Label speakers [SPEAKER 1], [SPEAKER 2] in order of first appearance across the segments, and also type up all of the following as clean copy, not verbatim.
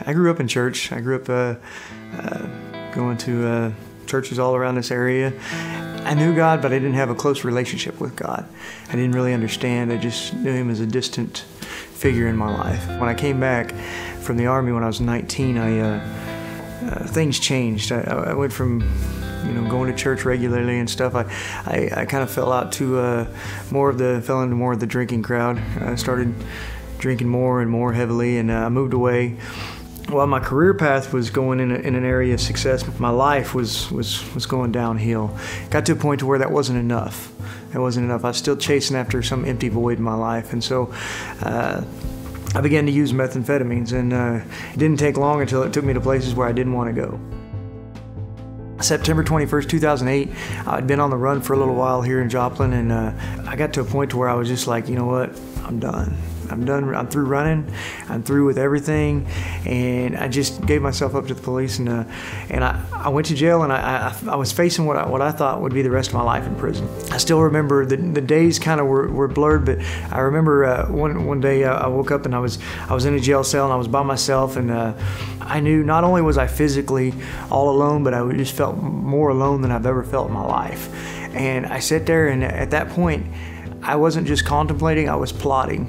[SPEAKER 1] I grew up in church. I grew up going to churches all around this area. I knew God, but I didn't have a close relationship with God. I didn't really understand. I just knew Him as a distant figure in my life. When I came back from the Army when I was 19, things changed. I went from going to church regularly and stuff. I kind of fell into more of the drinking crowd. I started drinking more and more heavily, and I moved away. While my career path was going in an area of success, my life was going downhill. Got to a point to where that wasn't enough. It wasn't enough. I was still chasing after some empty void in my life, and so I began to use methamphetamines, and it didn't take long until it took me to places where I didn't want to go. September 21st, 2008, I'd been on the run for a little while here in Joplin, and I got to a point to where I was just like, you know what, I'm done. I'm done. I'm through running. I'm through with everything, and I just gave myself up to the police, and I went to jail, and I was facing what I thought would be the rest of my life in prison. I still remember the days kind of were blurred, but I remember one day I woke up and I was in a jail cell and I was by myself, and I knew not only was I physically all alone, but I just felt more alone than I've ever felt in my life. And I sat there, and at that point, I wasn't just contemplating, I was plotting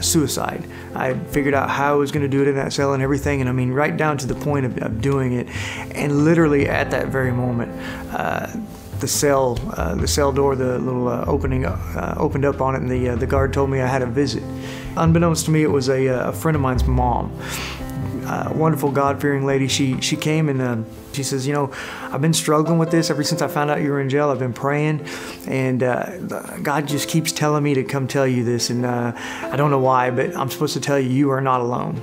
[SPEAKER 1] suicide. I figured out how I was going to do it in that cell and everything, and I mean right down to the point of doing it. And literally at that very moment, the cell door, the little opening opened up on it, and the guard told me I had a visit. Unbeknownst to me, it was a friend of mine's mom. Wonderful God-fearing lady. She came and she says, I've been struggling with this ever since I found out you were in jail. I've been praying, and God just keeps telling me to come tell you this, and I don't know why, but I'm supposed to tell you you are not alone.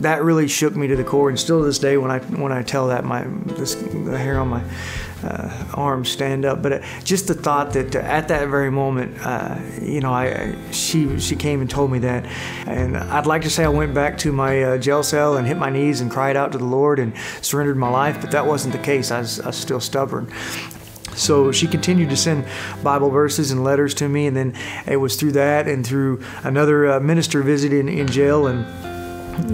[SPEAKER 1] That really shook me to the core, and still to this day when I tell that, the hair on my arms stand up. But just the thought that at that very moment, she came and told me that, and I'd like to say I went back to my jail cell and hit my knees and cried out to the Lord and surrendered my life, but that wasn't the case. I was still stubborn. So she continued to send Bible verses and letters to me, and then it was through that and through another minister visit in jail, and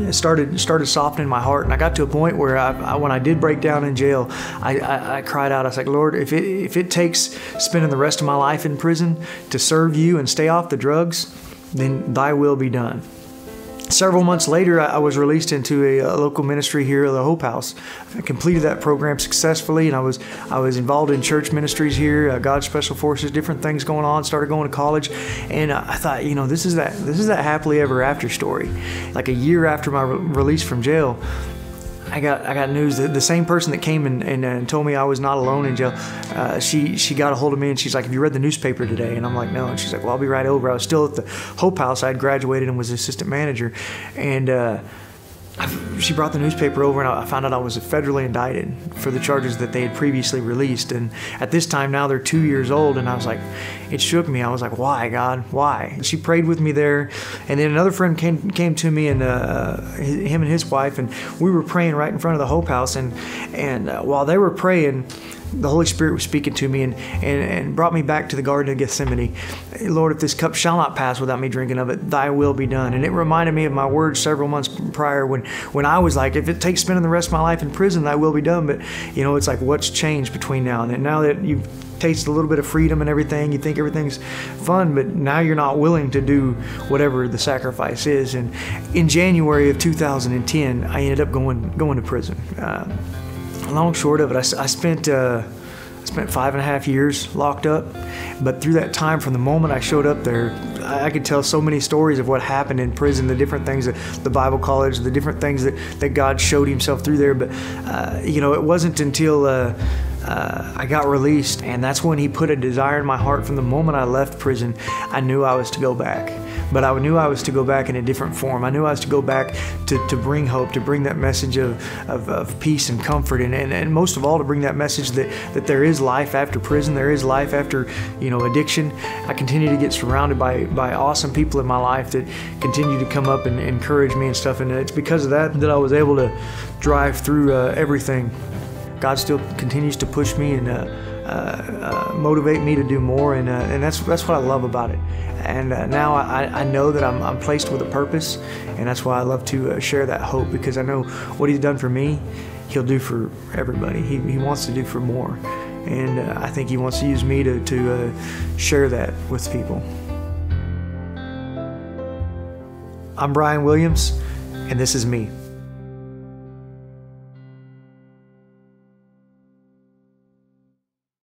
[SPEAKER 1] it started softening my heart. And I got to a point where when I did break down in jail, I cried out. I was like, Lord, if it takes spending the rest of my life in prison to serve you and stay off the drugs, then thy will be done. Several months later, I was released into a local ministry here at the Hope House. I completed that program successfully, and I was involved in church ministries here, God's Special Forces, different things going on. Started going to college, and I thought, this is that happily ever after story. Like a year after my release from jail, I got news that the same person that came and told me I was not alone in jail, she got a hold of me, and she's like, have you read the newspaper today? And I'm like, no. And she's like, well, I'll be right over. I was still at the Hope House. I had graduated and was assistant manager, and she brought the newspaper over, and I found out I was federally indicted for the charges that they had previously released. And at this time now they're 2 years old, and I was like, it shook me. I was like, why, God, why? She prayed with me there, and then another friend came to me, and him and his wife, and we were praying right in front of the Hope House, and while they were praying, the Holy Spirit was speaking to me and brought me back to the Garden of Gethsemane. Lord, if this cup shall not pass without me drinking of it, thy will be done. And it reminded me of my words several months prior when I was like, if it takes spending the rest of my life in prison, thy will be done. But, it's like, what's changed between now and then? Now that you've tasted a little bit of freedom and everything, you think everything's fun, but now you're not willing to do whatever the sacrifice is. And in January of 2010, I ended up going to prison. Long short of it, I spent 5.5 years locked up, but through that time, from the moment I showed up there, I could tell so many stories of what happened in prison, the different things that the Bible college, the different things that God showed Himself through there. But it wasn't until I got released, and that's when He put a desire in my heart. From the moment I left prison, I knew I was to go back. But I knew I was to go back in a different form. I knew I was to go back to bring hope, to bring that message of peace and comfort, and most of all, to bring that message that there is life after prison, there is life after addiction. I continue to get surrounded by awesome people in my life that continue to come up and encourage me and stuff, and it's because of that I was able to drive through everything. God still continues to push me, and motivate me to do more, and that's what I love about it. And now I know that I'm placed with a purpose, and that's why I love to share that hope, because I know what He's done for me, He'll do for everybody. He wants to do for more, and I think He wants to use me to share that with people. I'm Brian Williams, and this is me.